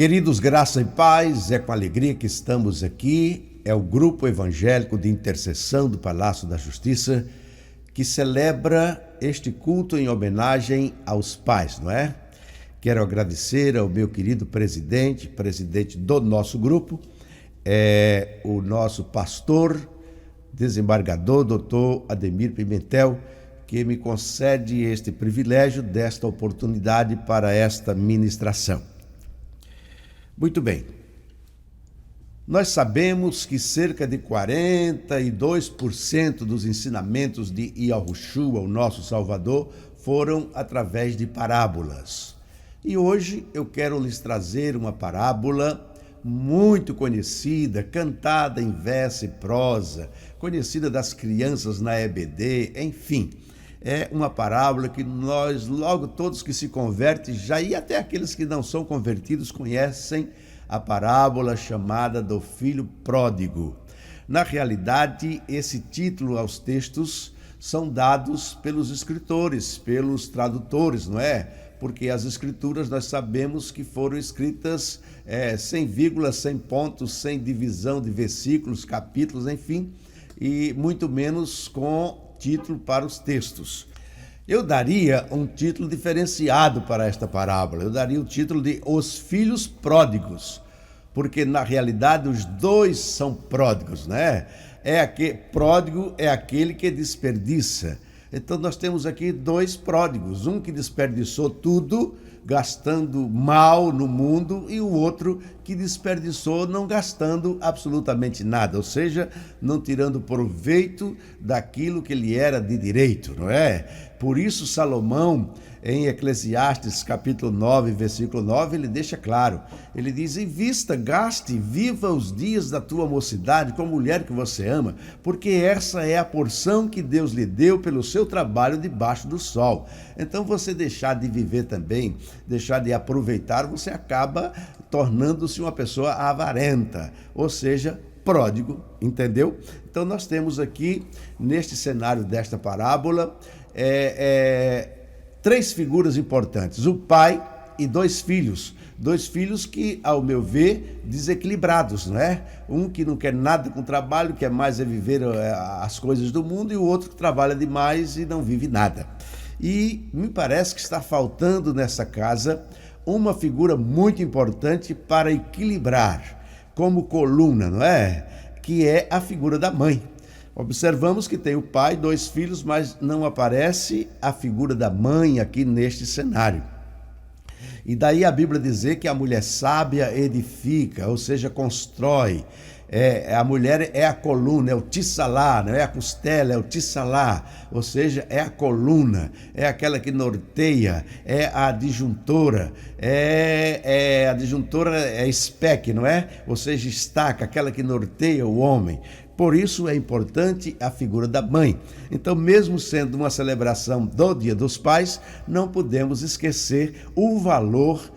Queridos, graça e paz, é com alegria que estamos aqui. É o Grupo Evangélico de Intercessão do Palácio da Justiça que celebra este culto em homenagem aos pais, não é? Quero agradecer ao meu querido presidente do nosso grupo, o nosso pastor, desembargador, doutor Ademir Pimentel, que me concede este privilégio desta oportunidade para esta ministração. Muito bem, nós sabemos que cerca de 42% dos ensinamentos de Yahushua, o nosso Salvador, foram através de parábolas. E hoje eu quero lhes trazer uma parábola muito conhecida, cantada em verso e prosa, conhecida das crianças na EBD, enfim. É uma parábola que nós, logo todos que se convertem, e até aqueles que não são convertidos, conhecem a parábola chamada do filho pródigo. Na realidade, esse título aos textos são dados pelos escritores, pelos tradutores, não é? Porque as escrituras nós sabemos que foram escritas sem vírgula, sem pontos, sem divisão de versículos, capítulos, enfim, e muito menos com título para os textos. Eu daria um título diferenciado para esta parábola. Eu daria o título de Os Filhos Pródigos, porque na realidade os dois são pródigos, né? Pródigo é aquele que desperdiça. Então nós temos aqui dois pródigos, um que desperdiçou tudo, gastando mal no mundo, e o outro que desperdiçou não gastando absolutamente nada, ou seja, não tirando proveito daquilo que lhe era de direito, não é? Por isso Salomão, em Eclesiastes capítulo 9, versículo 9, ele deixa claro, ele diz: invista, gaste, viva os dias da tua mocidade com a mulher que você ama, porque essa é a porção que Deus lhe deu pelo seu trabalho debaixo do sol. Então você deixar de viver também, deixar de aproveitar, você acaba tornando-se uma pessoa avarenta, ou seja, pródigo, entendeu? Então nós temos aqui, neste cenário desta parábola, três figuras importantes: o pai e dois filhos que, ao meu ver, desequilibrados, não é? Um que não quer nada com o trabalho, quer mais viver as coisas do mundo, e o outro que trabalha demais e não vive nada. E me parece que está faltando nessa casa uma figura muito importante para equilibrar, como coluna, não é? Que é a figura da mãe. Observamos que tem o pai, dois filhos, mas não aparece a figura da mãe aqui neste cenário. E daí a Bíblia dizer que a mulher sábia edifica, ou seja, constrói. A mulher é a coluna, é o tissalá, não é a costela, é o tissalá, ou seja, é a coluna, é aquela que norteia, é a adjuntora, a adjuntora é espec, não é? Ou seja, estaca, aquela que norteia o homem. Por isso é importante a figura da mãe. Então, mesmo sendo uma celebração do Dia dos Pais, não podemos esquecer o valor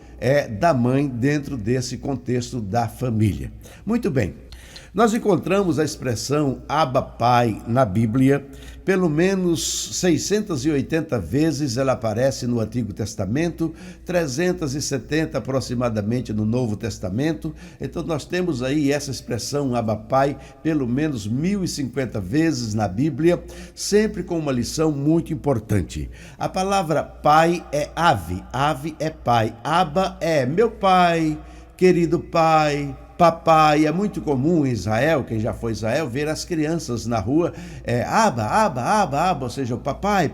da mãe dentro desse contexto da família. Muito bem. Nós encontramos a expressão Abba Pai na Bíblia, pelo menos 680 vezes ela aparece no Antigo Testamento, 370 aproximadamente no Novo Testamento. Então nós temos aí essa expressão Abba Pai pelo menos 1050 vezes na Bíblia, sempre com uma lição muito importante. A palavra pai é ave é pai, Abba é meu pai, querido pai, papai. É muito comum em Israel, quem já foi a Israel, ver as crianças na rua, Abba, ou seja, o papai.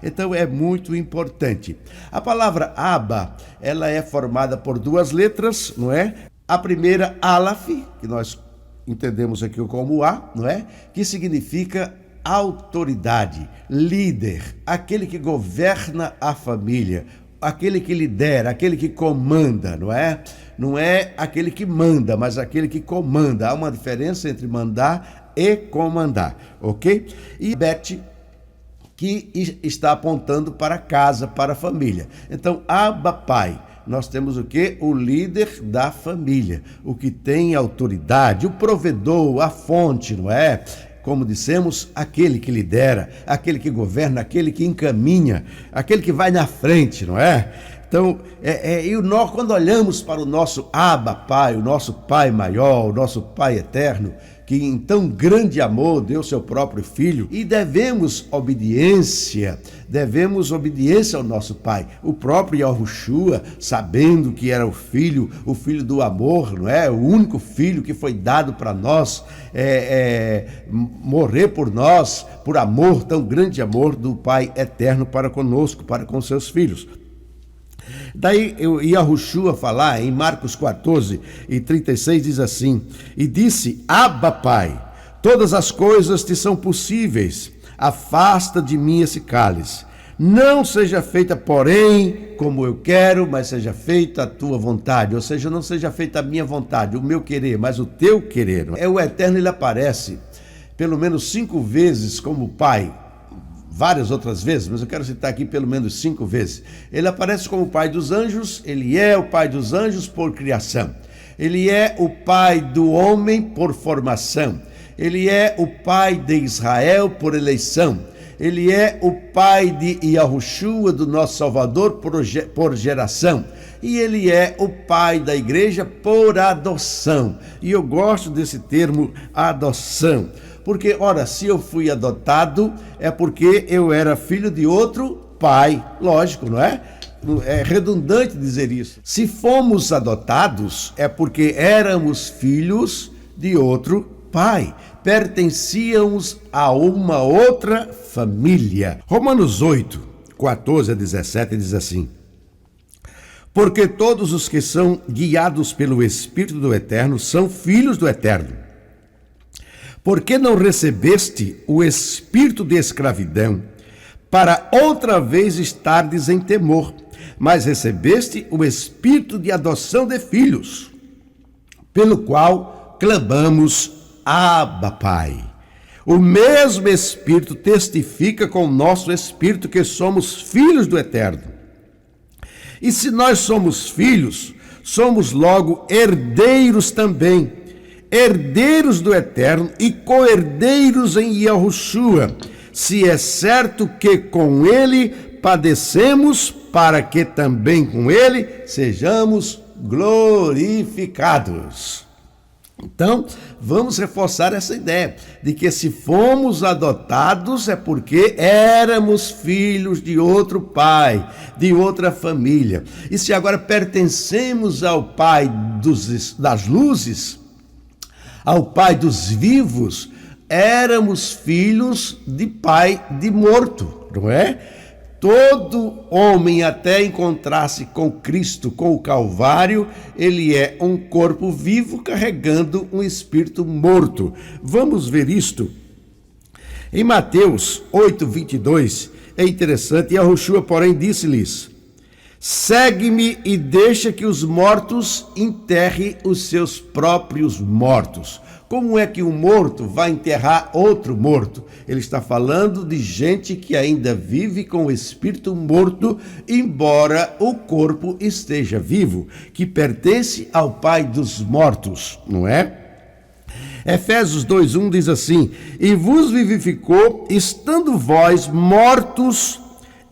Então é muito importante. A palavra Abba, ela é formada por duas letras, não é? A primeira, Aleph, que nós entendemos aqui como A, não é? Que significa autoridade, líder, aquele que governa a família, aquele que lidera, aquele que comanda, não é? Não é aquele que manda, mas aquele que comanda. Há uma diferença entre mandar e comandar, ok? E Bet, que está apontando para casa, para a família. Então, Abba Pai, nós temos o quê? O líder da família, o que tem autoridade, o provedor, a fonte, não é? Como dissemos, aquele que lidera, aquele que governa, aquele que encaminha, aquele que vai na frente, não é? Então, quando olhamos para o nosso Abba Pai, o nosso Pai maior, o nosso Pai eterno, que em tão grande amor deu seu próprio Filho, e devemos obediência ao nosso Pai. O próprio Yahushua, sabendo que era o Filho do amor, não é? O único Filho que foi dado para nós, morrer por nós, por amor, tão grande amor do Pai eterno para conosco, para com seus filhos. Daí Yahushua falar em Marcos 14 e 36 diz assim: e disse: Abba, Pai, todas as coisas te são possíveis, afasta de mim esse cálice. Não seja feita, porém, como eu quero, mas seja feita a tua vontade. Ou seja, não seja feita a minha vontade, o meu querer, mas o teu querer. O Eterno, ele aparece pelo menos 5 vezes como Pai, várias outras vezes, mas eu quero citar aqui pelo menos 5 vezes. Ele aparece como Pai dos anjos, ele é o Pai dos anjos por criação. Ele é o Pai do homem por formação. Ele é o Pai de Israel por eleição. Ele é o Pai de Yahushua, do nosso Salvador, por geração. E ele é o Pai da igreja por adoção. E eu gosto desse termo, adoção. Porque, ora, se eu fui adotado, é porque eu era filho de outro pai. Lógico, não é? É redundante dizer isso. Se fomos adotados, é porque éramos filhos de outro pai. Pertencíamos a uma outra família. Romanos 8, 14 a 17 diz assim: porque todos os que são guiados pelo Espírito do Eterno são filhos do Eterno. Porque não recebeste o espírito de escravidão, para outra vez estardes em temor, mas recebeste o espírito de adoção de filhos, pelo qual clamamos: Abba, Pai. O mesmo Espírito testifica com o nosso espírito que somos filhos do Eterno. E se nós somos filhos, somos logo herdeiros também, herdeiros do Eterno e co-herdeiros em Yahushua, se é certo que com ele padecemos, para que também com ele sejamos glorificados. Então, vamos reforçar essa ideia de que se fomos adotados é porque éramos filhos de outro pai, de outra família. E se agora pertencemos ao Pai das luzes, ao Pai dos vivos, éramos filhos de pai de morto, não é? Todo homem, até encontrar-se com Cristo, com o Calvário, ele é um corpo vivo carregando um espírito morto. Vamos ver isto em Mateus 8:22. É interessante. Yahushua, porém, disse-lhes: segue-me e deixa que os mortos enterrem os seus próprios mortos. Como é que um morto vai enterrar outro morto? Ele está falando de gente que ainda vive com o espírito morto, embora o corpo esteja vivo, que pertence ao Pai dos mortos, não é? Efésios 2:1 diz assim: e vos vivificou, estando vós mortos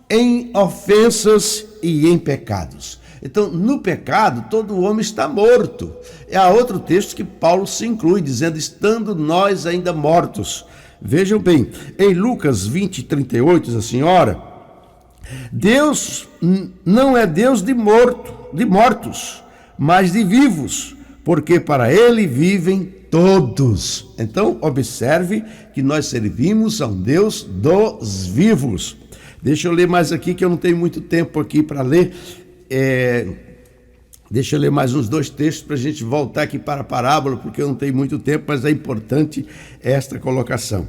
em ofensas e em pecados. Então, no pecado, todo homem está morto. Há outro texto que Paulo se inclui, dizendo: estando nós ainda mortos. Vejam bem, em Lucas 20:38 diz assim: ora, Deus não é Deus de mortos, mas de vivos, porque para ele vivem todos. Então, observe que nós servimos a um Deus dos vivos. Deixa eu ler mais aqui, que eu não tenho muito tempo aqui para ler. Deixa eu ler mais uns 2 textos para a gente voltar aqui para a parábola, porque eu não tenho muito tempo, mas é importante esta colocação.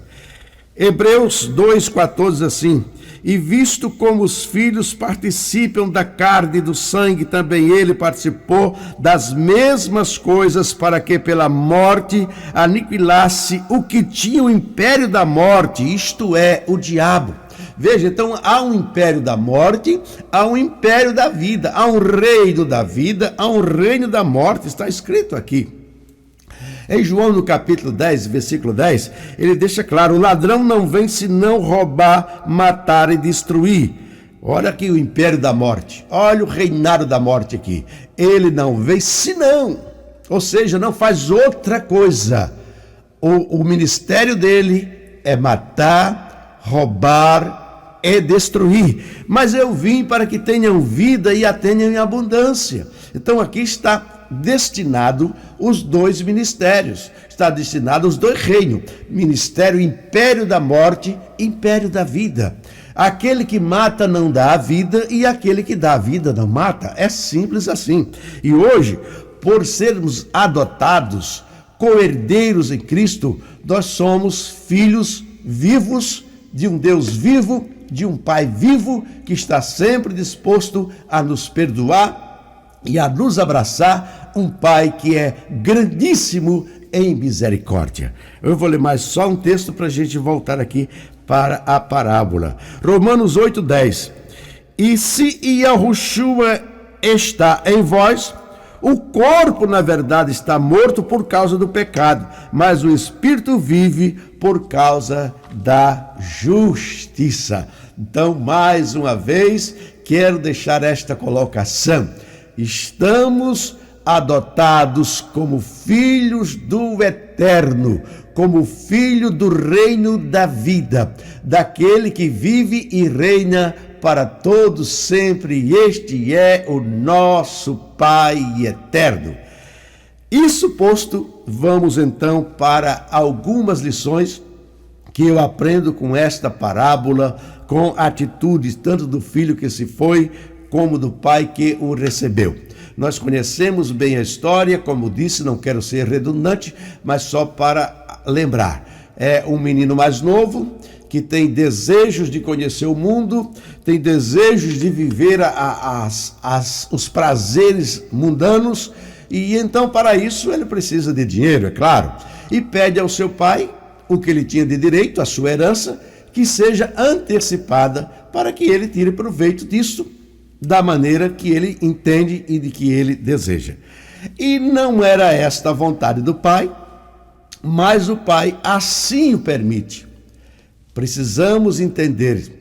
Hebreus 2:14 diz assim: e visto como os filhos participam da carne e do sangue, também ele participou das mesmas coisas, para que pela morte aniquilasse o que tinha o império da morte, isto é, o diabo. Veja, então há um império da morte, há um império da vida, há um reino da vida, há um reino da morte, está escrito aqui. Em João, no capítulo 10, versículo 10, ele deixa claro: o ladrão não vem senão roubar, matar e destruir. Olha aqui o império da morte, olha o reinado da morte aqui. Ele não vem senão, ou seja, não faz outra coisa. O ministério dele é matar, roubar e destruir. Mas eu vim para que tenham vida e a tenham em abundância. Então aqui está destinado os dois ministérios, está destinado os dois reinos, ministério, império da morte, império da vida. Aquele que mata não dá a vida e aquele que dá a vida não mata. É simples assim. E hoje, por sermos adotados, co-herdeiros em Cristo, nós somos filhos vivos de um Deus vivo, de um Pai vivo, que está sempre disposto a nos perdoar e a nos abraçar, um Pai que é grandíssimo em misericórdia. Eu vou ler mais só um texto para a gente voltar aqui para a parábola. Romanos 8:10. E se Yahushua está em vós, o corpo, na verdade, está morto por causa do pecado, mas o espírito vive por causa da justiça. Então, mais uma vez, quero deixar esta colocação. Estamos adotados como filhos do Eterno, como filho do reino da vida, daquele que vive e reina para todos sempre, e este é o nosso Pai eterno. Isso posto, vamos então para algumas lições que eu aprendo com esta parábola, com atitudes tanto do filho que se foi, como do pai que o recebeu. Nós conhecemos bem a história, como disse, não quero ser redundante, mas só para lembrar. É um menino mais novo, que tem desejos de conhecer o mundo, tem desejos de viver os prazeres mundanos, e então para isso ele precisa de dinheiro, é claro, e pede ao seu pai o que ele tinha de direito, a sua herança, que seja antecipada para que ele tire proveito disso da maneira que ele entende e de que ele deseja. E não era esta a vontade do pai, mas o pai assim o permite. Precisamos entender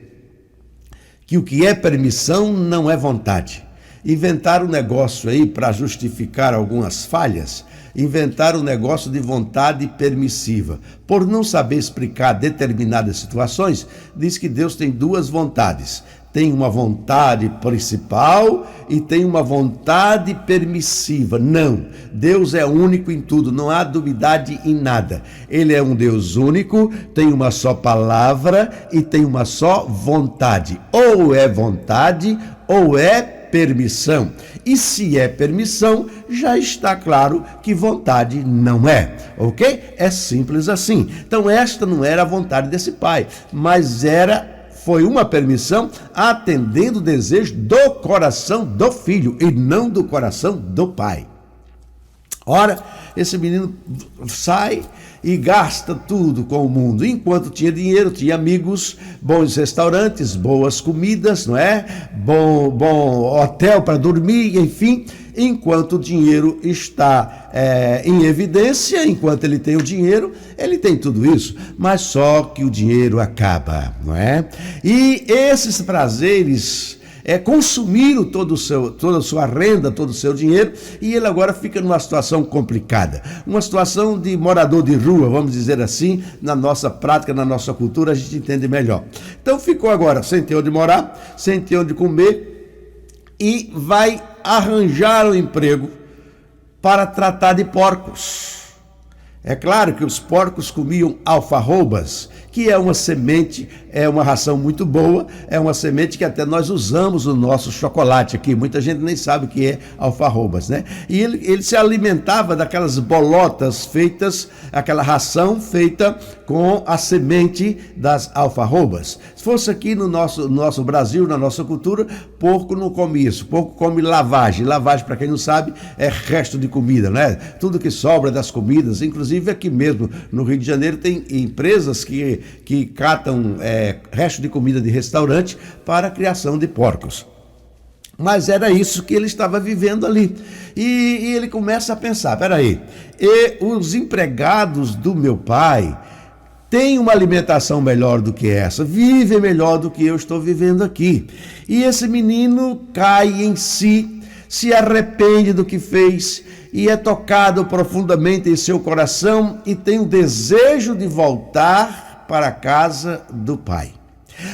que o que é permissão não é vontade. Inventar um negócio aí para justificar algumas falhas, inventar um negócio de vontade permissiva, por não saber explicar determinadas situações, diz que Deus tem duas vontades. Tem uma vontade principal e tem uma vontade permissiva. Não, Deus é único em tudo, não há duvidade em nada. Ele é um Deus único, tem uma só palavra e tem uma só vontade. Ou é vontade ou é permissão. E se é permissão, já está claro que vontade não é, ok? É simples assim. Então esta não era a vontade desse pai, mas foi uma permissão atendendo o desejo do coração do filho e não do coração do pai. Ora, esse menino sai e gasta tudo com o mundo. Enquanto tinha dinheiro, tinha amigos, bons restaurantes, boas comidas, não é? Bom hotel para dormir, enfim. Enquanto o dinheiro está em evidência, enquanto ele tem o dinheiro, ele tem tudo isso, mas só que o dinheiro acaba, não é? E esses prazeres consumiram toda a sua renda, todo o seu dinheiro, e ele agora fica numa situação complicada, uma situação de morador de rua, vamos dizer assim, na nossa prática, na nossa cultura, a gente entende melhor. Então ficou agora sem ter onde morar, sem ter onde comer, e vai arranjar um emprego para tratar de porcos. É claro que os porcos comiam alfarrobas, que é uma semente, é uma ração muito boa, é uma semente que até nós usamos no nosso chocolate aqui. Muita gente nem sabe o que é alfarrobas, né? E ele se alimentava daquelas bolotas feitas, aquela ração feita com a semente das alfarrobas. Se fosse aqui no nosso Brasil, na nossa cultura, porco não come isso. Porco come lavagem. Lavagem, para quem não sabe, é resto de comida, né? Tudo que sobra das comidas, inclusive aqui mesmo no Rio de Janeiro tem empresas que catam resto de comida de restaurante para a criação de porcos. Mas era isso que ele estava vivendo ali. E ele começa a pensar, peraí, e os empregados do meu pai tem uma alimentação melhor do que essa, vive melhor do que eu estou vivendo aqui. E esse menino cai em si, se arrepende do que fez e é tocado profundamente em seu coração e tem o desejo de voltar para a casa do pai.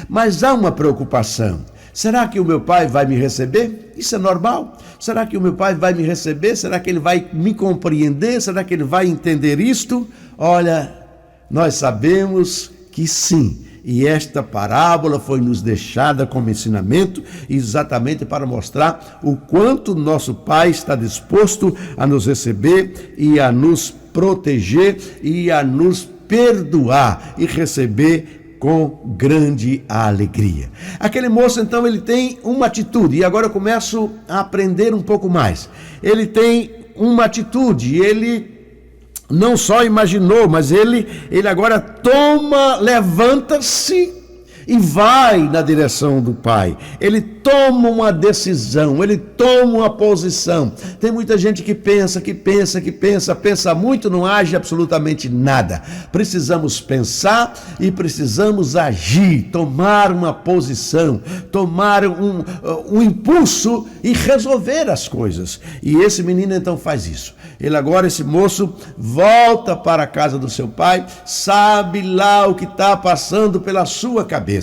Mas há uma preocupação. Será que o meu pai vai me receber? Isso é normal? Será que o meu pai vai me receber? Será que ele vai me compreender? Será que ele vai entender isto? Olha, nós sabemos que sim. E esta parábola foi nos deixada como ensinamento exatamente para mostrar o quanto nosso Pai está disposto a nos receber e a nos proteger e a nos perdoar e receber com grande alegria. Aquele moço, então, ele tem uma atitude, e agora eu começo a aprender um pouco mais. Ele tem uma atitude, ele não só imaginou, mas ele agora levanta-se e vai na direção do Pai. Ele toma uma decisão, ele toma uma posição. Tem muita gente que pensa muito, não age absolutamente nada. Precisamos pensar e precisamos agir, tomar uma posição, tomar um impulso e resolver as coisas. E esse menino então faz isso. Esse moço, volta para a casa do seu pai, sabe lá o que está passando pela sua cabeça.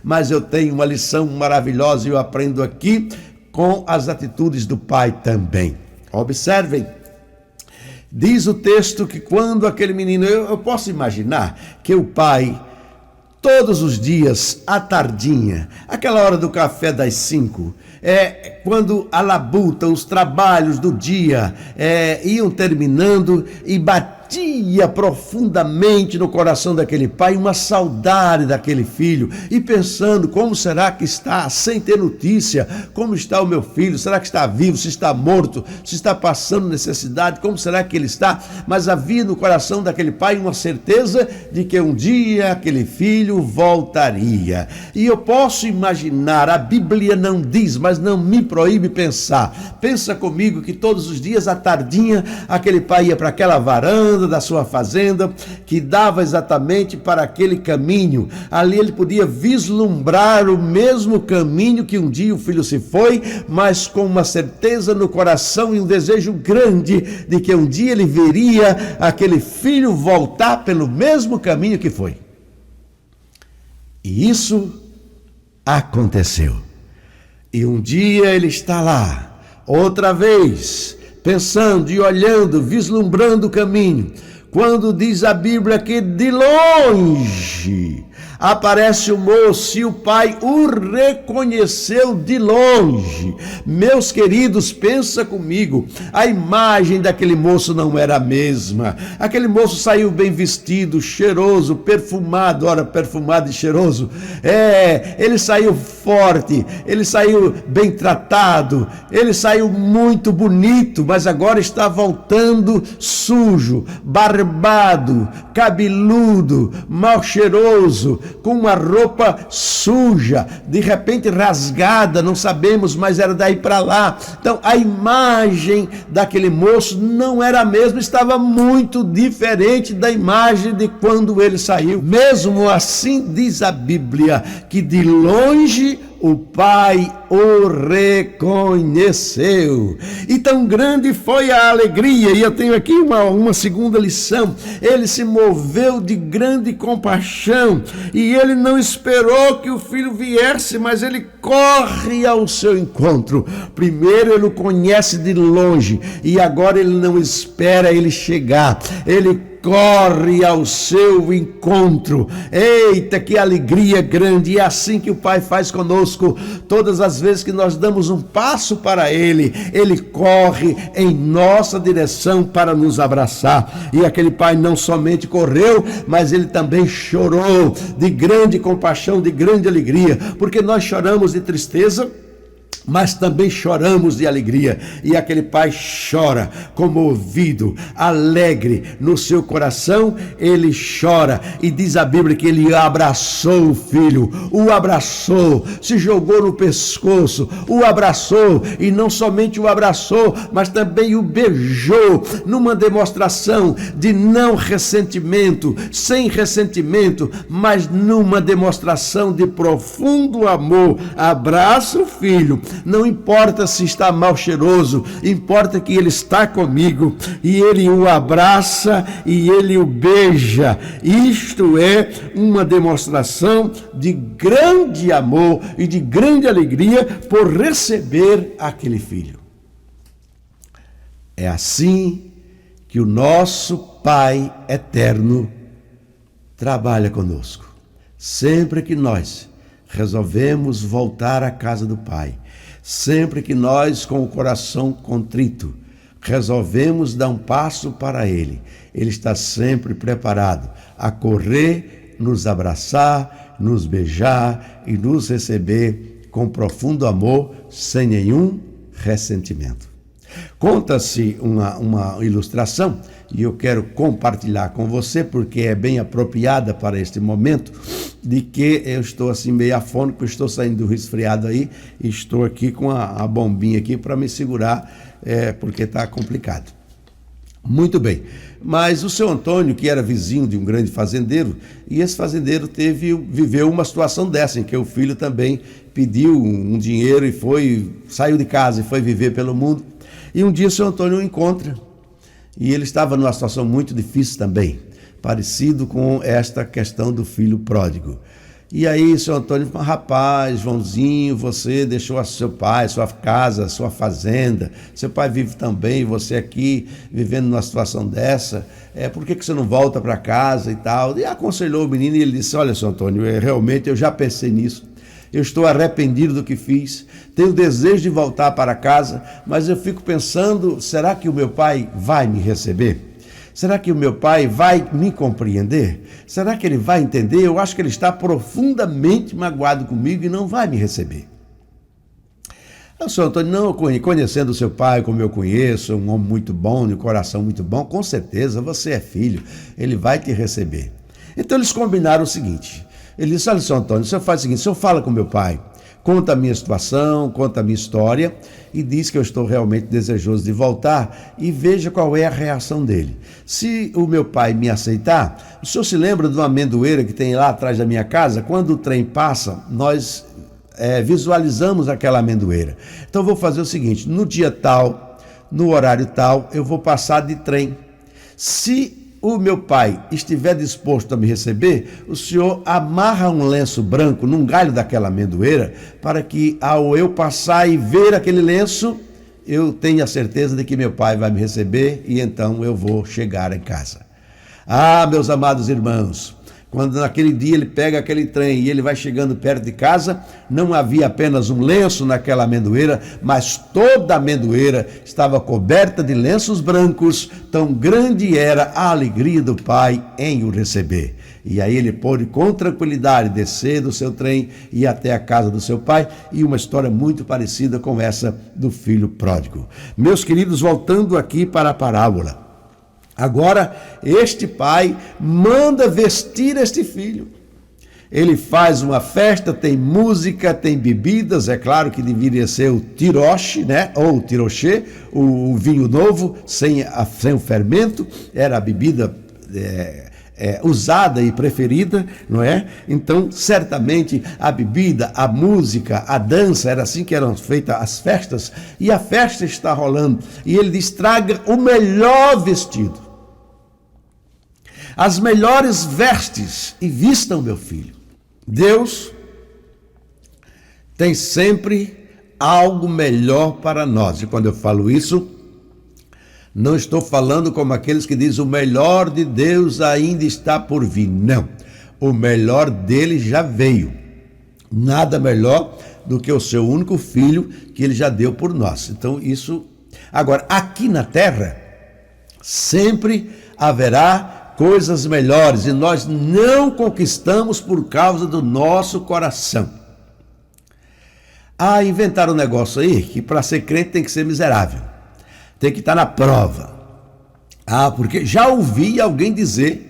Mas eu tenho uma lição maravilhosa e eu aprendo aqui com as atitudes do pai também. Observem, diz o texto que quando aquele menino, eu posso imaginar que o pai, todos os dias, à tardinha, aquela hora do café das 5, quando a labuta, os trabalhos do dia iam terminando e batia profundamente no coração daquele pai uma saudade daquele filho e pensando como será que está, sem ter notícia, como está o meu filho, será que está vivo, se está morto, se está passando necessidade, como será que ele está? Mas havia no coração daquele pai uma certeza de que um dia aquele filho voltaria. E eu posso imaginar, a Bíblia não diz, mas não me proíbe pensar. Pensa comigo que todos os dias à tardinha aquele pai ia para aquela varanda da sua fazenda, que dava exatamente para aquele caminho. Ali ele podia vislumbrar o mesmo caminho que um dia o filho se foi, mas com uma certeza no coração e um desejo grande de que um dia ele veria aquele filho voltar pelo mesmo caminho que foi. E isso aconteceu. E um dia ele está lá, outra vez, pensando e olhando, vislumbrando o caminho, quando diz a Bíblia que de longe aparece o moço e o pai o reconheceu de longe. Meus queridos, pensa comigo, a imagem daquele moço não era a mesma. Aquele moço saiu bem vestido, cheiroso, perfumado, perfumado e cheiroso. Ele saiu forte, ele saiu bem tratado, ele saiu muito bonito, mas agora está voltando sujo, barbado, cabeludo, mal cheiroso, com uma roupa suja, de repente rasgada, não sabemos, mas era daí para lá. Então a imagem daquele moço não era a mesma, estava muito diferente da imagem de quando ele saiu. Mesmo assim, diz a Bíblia que de longe o pai o reconheceu. E tão grande foi a alegria. E eu tenho aqui uma segunda lição. Ele se moveu de grande compaixão. E ele não esperou que o filho viesse, mas ele corre ao seu encontro. Primeiro ele o conhece de longe. E agora ele não espera ele chegar. Ele corre ao seu encontro. Eita, que alegria grande! E é assim que o Pai faz conosco. Todas as vezes que nós damos um passo para Ele, Ele corre em nossa direção para nos abraçar. E aquele Pai não somente correu, mas Ele também chorou de grande compaixão, de grande alegria, porque nós choramos de tristeza, mas também choramos de alegria, e aquele pai chora, comovido, alegre no seu coração, ele chora, e diz a Bíblia que ele abraçou o filho, o abraçou, se jogou no pescoço, o abraçou, e não somente o abraçou, mas também o beijou, numa demonstração de não ressentimento, sem ressentimento, mas numa demonstração de profundo amor. Abraça o filho, não importa se está mal cheiroso, importa que ele está comigo, e ele o abraça e ele o beija. Isto é uma demonstração de grande amor e de grande alegria por receber aquele filho. É assim que o nosso Pai eterno trabalha conosco. Sempre que nós resolvemos voltar à casa do Pai, sempre que nós, com o coração contrito, resolvemos dar um passo para Ele, Ele está sempre preparado a correr, nos abraçar, nos beijar e nos receber com profundo amor, sem nenhum ressentimento. Conta-se uma ilustração, e eu quero compartilhar com você, porque é bem apropriada para este momento, de que eu estou assim meio afônico, estou saindo do resfriado aí, e estou aqui com a bombinha aqui para me segurar, porque está complicado. Muito bem, mas o seu Antônio, que era vizinho de um grande fazendeiro, e esse fazendeiro viveu uma situação dessa, em que o filho também pediu um dinheiro e saiu de casa e foi viver pelo mundo. E um dia o seu Antônio o encontra, e ele estava numa situação muito difícil também, parecido com esta questão do filho pródigo. E aí o seu Antônio falou: rapaz, Joãozinho, você deixou seu pai, sua casa, sua fazenda, seu pai vive também, você aqui vivendo numa situação dessa, por que você não volta para casa e tal? E aconselhou o menino, e ele disse: olha, seu Antônio, realmente eu já pensei nisso, eu estou arrependido do que fiz, tenho desejo de voltar para casa, mas eu fico pensando, será que o meu pai vai me receber? Será que o meu pai vai me compreender? Será que ele vai entender? Eu acho que ele está profundamente magoado comigo e não vai me receber. O senhor Antônio, não, conhecendo o seu pai como eu conheço, um homem muito bom, de coração muito bom, com certeza você é filho, ele vai te receber. Então eles combinaram o seguinte, ele disse: olha, senhor Antônio, o senhor faz o seguinte, o senhor fala com meu pai, conta a minha situação, conta a minha história e diz que eu estou realmente desejoso de voltar e veja qual é a reação dele. Se o meu pai me aceitar, o senhor se lembra de uma amendoeira que tem lá atrás da minha casa? Quando o trem passa, nós visualizamos aquela amendoeira. Então eu vou fazer o seguinte, no dia tal, no horário tal, eu vou passar de trem. Se o meu pai estiver disposto a me receber, o senhor amarra um lenço branco num galho daquela amendoeira, para que ao eu passar e ver aquele lenço, eu tenha certeza de que meu pai vai me receber e então eu vou chegar em casa. Ah, meus amados irmãos, quando naquele dia ele pega aquele trem e ele vai chegando perto de casa, não havia apenas um lenço naquela amendoeira, mas toda a amendoeira estava coberta de lenços brancos, tão grande era a alegria do pai em o receber. E aí ele pôde com tranquilidade descer do seu trem e ir até a casa do seu pai, e uma história muito parecida com essa do filho pródigo. Meus queridos, voltando aqui para a parábola, agora, este pai manda vestir este filho. Ele faz uma festa, tem música, tem bebidas, é claro que deveria ser o tiroche, né? Ou o tirochê, o vinho novo, sem o fermento, era a bebida usada e preferida, não é? Então, certamente, a bebida, a música, a dança, era assim que eram feitas as festas, e a festa está rolando, e ele diz: traga o melhor vestido, as melhores vestes, e vistam meu filho. Deus tem sempre algo melhor para nós. E quando eu falo isso, não estou falando como aqueles que dizem: o melhor de Deus ainda está por vir. Não, o melhor dele já veio. Nada melhor do que o seu único filho que ele já deu por nós. Então isso, agora, aqui na terra, sempre haverá coisas melhores, e nós não conquistamos por causa do nosso coração. Inventaram um negócio aí que para ser crente tem que ser miserável, tem que estar na prova. Porque já ouvi alguém dizer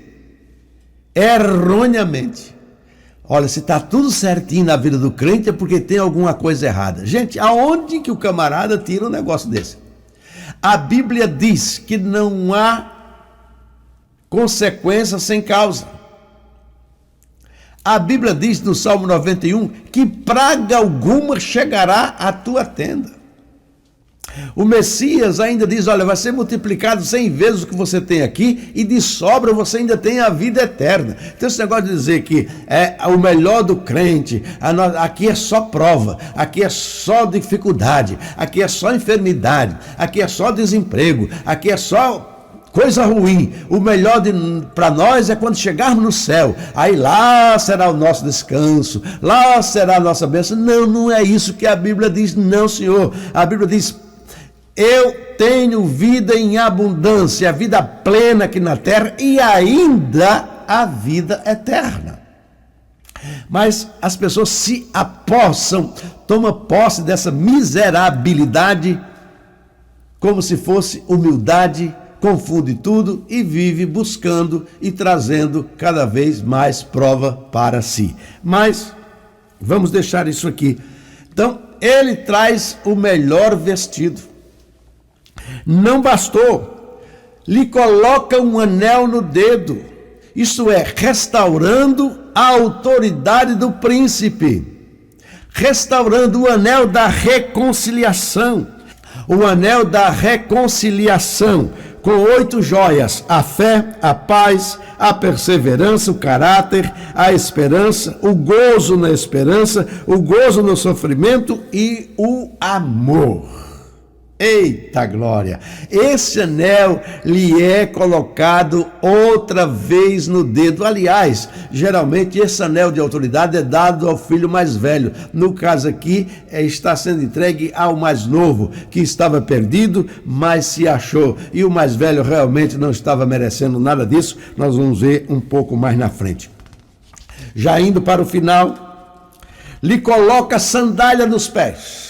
erroneamente: olha, se está tudo certinho na vida do crente é porque tem alguma coisa errada. Gente, aonde que o camarada tira um negócio desse? A Bíblia diz que não há consequência sem causa. A Bíblia diz no Salmo 91 que praga alguma chegará à tua tenda. O Messias ainda diz: olha, vai ser multiplicado 100 vezes o que você tem aqui, e de sobra você ainda tem a vida eterna. Então esse negócio de dizer que é o melhor do crente, aqui é só prova, aqui é só dificuldade, aqui é só enfermidade, aqui é só desemprego, aqui é só coisa ruim. O melhor para nós é quando chegarmos no céu. Aí lá será o nosso descanso, lá será a nossa bênção. Não, não é isso que a Bíblia diz, não, Senhor. A Bíblia diz: eu tenho vida em abundância, a vida plena aqui na terra e ainda a vida eterna. Mas as pessoas se apossam, tomam posse dessa miserabilidade como se fosse humildade, confunde tudo e vive buscando e trazendo cada vez mais prova para si. Mas vamos deixar isso aqui. Então, ele traz o melhor vestido. Não bastou, lhe coloca um anel no dedo, isto é, restaurando a autoridade do príncipe, restaurando o anel da reconciliação, com 8 joias: a fé, a paz, a perseverança, o caráter, a esperança, o gozo na esperança, o gozo no sofrimento e o amor. Eita glória! Esse anel lhe é colocado outra vez no dedo. Aliás, geralmente esse anel de autoridade é dado ao filho mais velho. No caso aqui, está sendo entregue ao mais novo, que estava perdido, mas se achou. E o mais velho realmente não estava merecendo nada disso. Nós vamos ver um pouco mais na frente. Já indo para o final, lhe coloca sandália nos pés.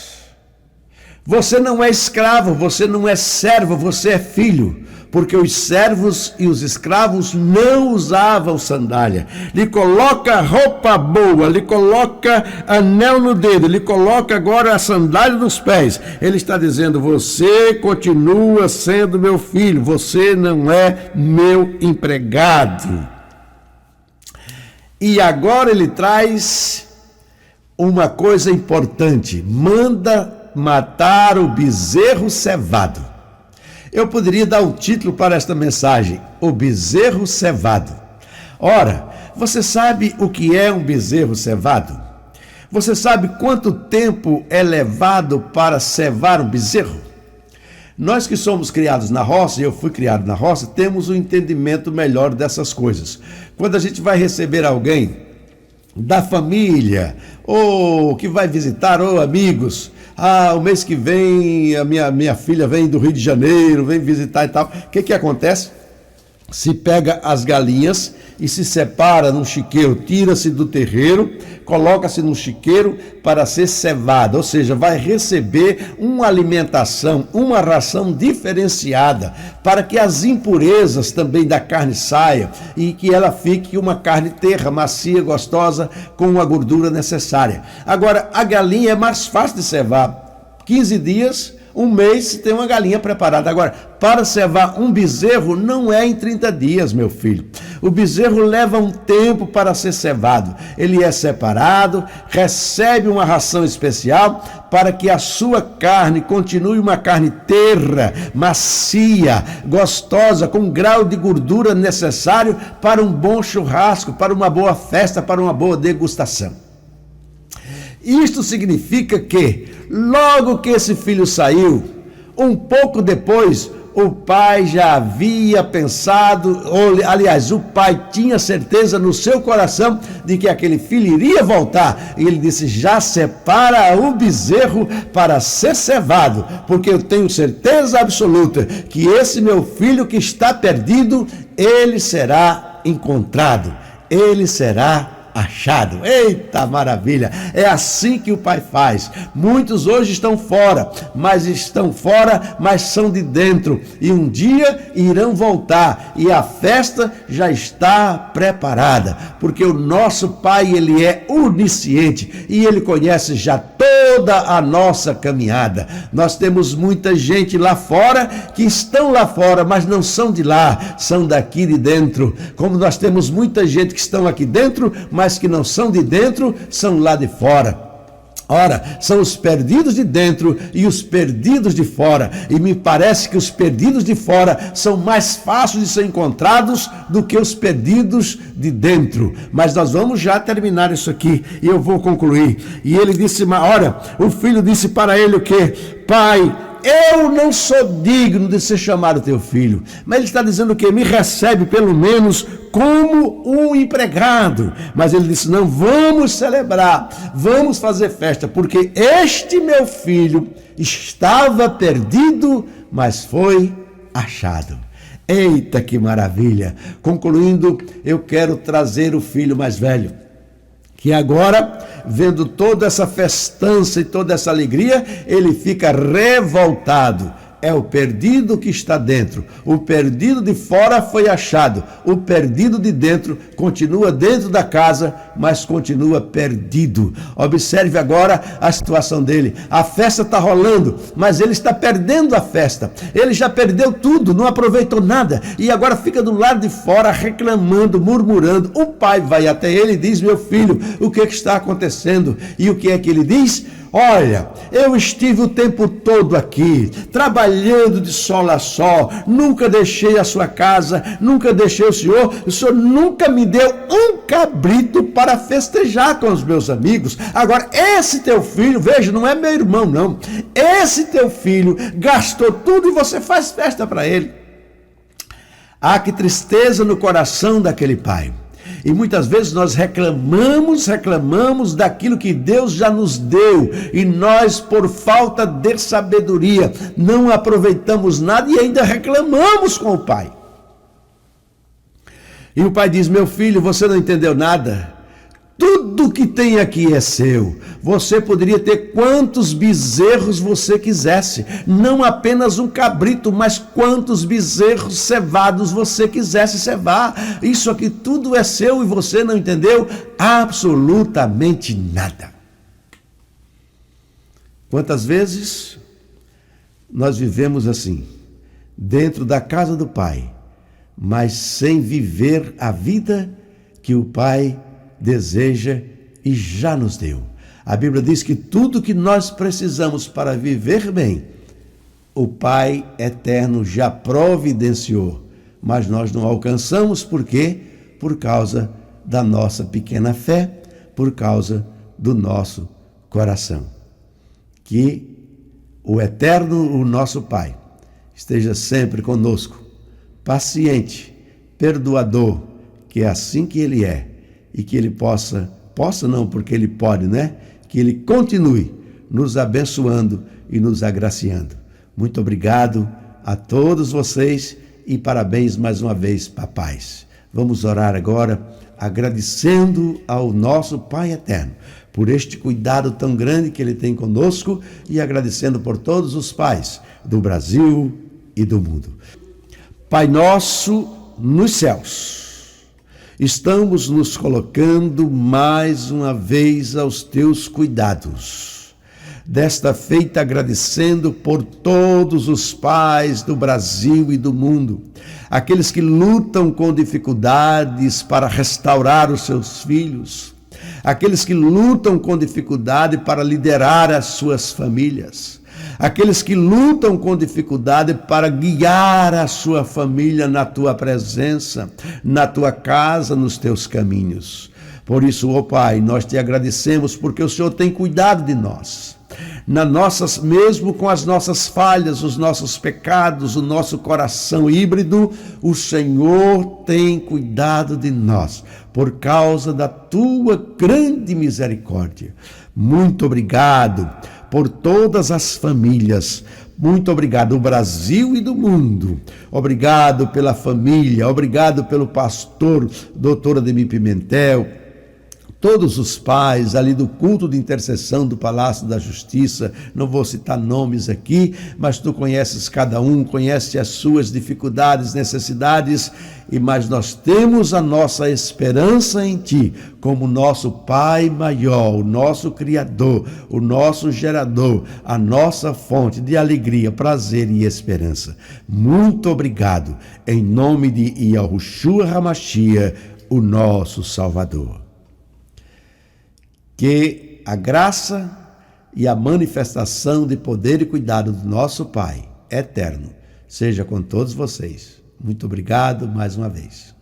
Você não é escravo, você não é servo, você é filho, porque os servos e os escravos não usavam sandália. Lhe coloca roupa boa, lhe coloca anel no dedo, lhe coloca agora a sandália nos pés. Ele está dizendo: você continua sendo meu filho, você não é meu empregado. E agora ele traz uma coisa importante: manda matar o bezerro cevado. Eu poderia dar o título para esta mensagem: o bezerro cevado. Ora, você sabe o que é um bezerro cevado? Você sabe quanto tempo é levado para cevar um bezerro? Nós que somos criados na roça, e eu fui criado na roça, temos um entendimento melhor dessas coisas. Quando a gente vai receber alguém da família, ou que vai visitar, ou amigos, o mês que vem a minha filha vem do Rio de Janeiro, vem visitar e tal. O que acontece? Se pega as galinhas e se separa num chiqueiro, tira-se do terreiro, coloca-se num chiqueiro para ser cevada, ou seja, vai receber uma alimentação, uma ração diferenciada, para que as impurezas também da carne saiam e que ela fique uma carne terra, macia, gostosa, com a gordura necessária. Agora, a galinha é mais fácil de cevar, 15 dias, um mês se tem uma galinha preparada. Agora, para cevar um bezerro não é em 30 dias, meu filho. O bezerro leva um tempo para ser cevado. Ele é separado, recebe uma ração especial para que a sua carne continue uma carne terra, macia, gostosa, com um grau de gordura necessário para um bom churrasco, para uma boa festa, para uma boa degustação. Isto significa que, logo que esse filho saiu, um pouco depois, o pai já havia pensado, aliás, o pai tinha certeza no seu coração de que aquele filho iria voltar. E ele disse: já separa o bezerro para ser cevado, porque eu tenho certeza absoluta que esse meu filho que está perdido, ele será encontrado, ele será achado. Eita maravilha! É assim que o Pai faz. Muitos hoje estão fora, mas são de dentro. E um dia irão voltar. E a festa já está preparada. Porque o nosso Pai, ele é onisciente. E ele conhece já toda a nossa caminhada. Nós temos muita gente lá fora, que estão lá fora, mas não são de lá, são daqui de dentro. Como nós temos muita gente que estão aqui dentro, mas que não são de dentro, são lá de fora. Ora, são os perdidos de dentro e os perdidos de fora. E me parece que os perdidos de fora são mais fáceis de ser encontrados do que os perdidos de dentro. Mas nós vamos já terminar isso aqui e eu vou concluir. E ele disse, ora, o filho disse para ele o quê? Pai, eu não sou digno de ser chamado teu filho. Mas ele está dizendo o quê? Me recebe pelo menos como um empregado. Mas ele disse, não, vamos celebrar, vamos fazer festa, porque este meu filho estava perdido, mas foi achado. Eita, que maravilha! Concluindo, eu quero trazer o filho mais velho, que agora, vendo toda essa festança e toda essa alegria, ele fica revoltado. É o perdido que está dentro. O perdido de fora foi achado. O perdido de dentro continua dentro da casa, mas continua perdido. Observe agora a situação dele. A festa está rolando, mas ele está perdendo a festa. Ele já perdeu tudo, não aproveitou nada. E agora fica do lado de fora reclamando, murmurando. O pai vai até ele e diz, meu filho, o que está acontecendo? E o que é que ele diz? Olha, eu estive o tempo todo aqui, trabalhando de sol a sol, nunca deixei a sua casa, nunca deixei o senhor nunca me deu um cabrito para festejar com os meus amigos. Agora, esse teu filho, veja, não é meu irmão não, esse teu filho gastou tudo e você faz festa para ele. Ah, que tristeza no coração daquele pai. E muitas vezes nós reclamamos daquilo que Deus já nos deu. E nós, por falta de sabedoria, não aproveitamos nada e ainda reclamamos com o pai. E o pai diz, meu filho, você não entendeu nada. Tudo que tem aqui é seu. Você poderia ter quantos bezerros você quisesse. Não apenas um cabrito, mas quantos bezerros cevados você quisesse cevar. Isso aqui tudo é seu e você não entendeu absolutamente nada. Quantas vezes nós vivemos assim, dentro da casa do Pai, mas sem viver a vida que o Pai deseja e já nos deu. A Bíblia diz que tudo que nós precisamos para viver bem, o Pai eterno já providenciou, mas nós não alcançamos. Por quê? Por causa da nossa pequena fé, por causa do nosso coração. Que o eterno, o nosso Pai, esteja sempre conosco, paciente, perdoador, que é assim que Ele é, e que Ele possa não, porque Ele pode, né? Que Ele continue nos abençoando e nos agraciando. Muito obrigado a todos vocês e parabéns mais uma vez, papais. Vamos orar agora, agradecendo ao nosso Pai eterno por este cuidado tão grande que Ele tem conosco e agradecendo por todos os pais do Brasil e do mundo. Pai nosso nos céus, estamos nos colocando mais uma vez aos teus cuidados. Desta feita, agradecendo por todos os pais do Brasil e do mundo, aqueles que lutam com dificuldades para restaurar os seus filhos, aqueles que lutam com dificuldade para liderar as suas famílias, aqueles que lutam com dificuldade para guiar a sua família na tua presença, na tua casa, nos teus caminhos. Por isso, ó Pai, nós te agradecemos porque o Senhor tem cuidado de nós. Mesmo com as nossas falhas, os nossos pecados, o nosso coração híbrido, o Senhor tem cuidado de nós, por causa da tua grande misericórdia. Muito obrigado por todas as famílias. Muito obrigado do Brasil e do mundo. Obrigado pela família, obrigado pelo pastor Dr. Ademir Pimentel. todos os pais ali do culto de intercessão do Palácio da Justiça, não vou citar nomes aqui, mas tu conheces cada um, conheces as suas dificuldades, necessidades, mas nós temos a nossa esperança em ti, como nosso Pai maior, o nosso Criador, o nosso gerador, a nossa fonte de alegria, prazer e esperança. Muito obrigado, em nome de Yahushua HaMashiach, o nosso Salvador. Que a graça e a manifestação de poder e cuidado do nosso Pai eterno seja com todos vocês. Muito obrigado mais uma vez.